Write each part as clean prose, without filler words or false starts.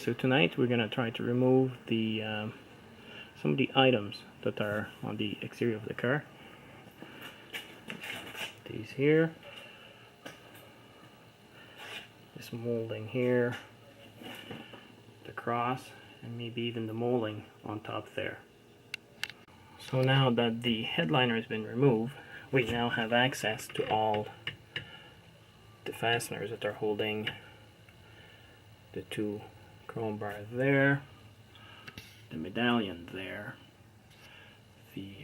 So tonight we're going to try to remove the some of the items that are on the exterior of the car. These here, this molding here, the cross, and maybe even the molding on top there. So now that the headliner has been removed, we now have access to all the fasteners that are holding the two chrome bars there, the medallion there, the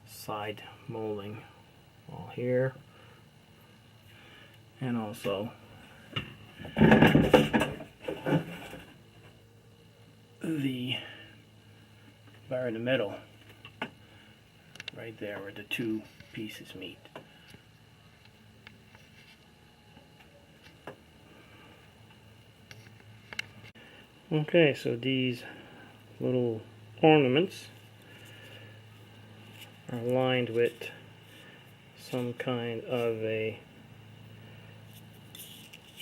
side molding all here, and also the bar in the middle, right there where the two pieces meet. Okay, so these little ornaments are lined with some kind of a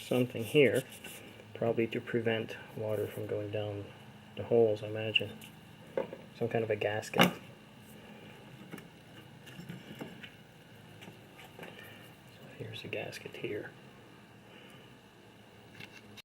something here, probably to prevent water from going down the holes, I imagine. Some kind of a gasket. So here's a gasket here.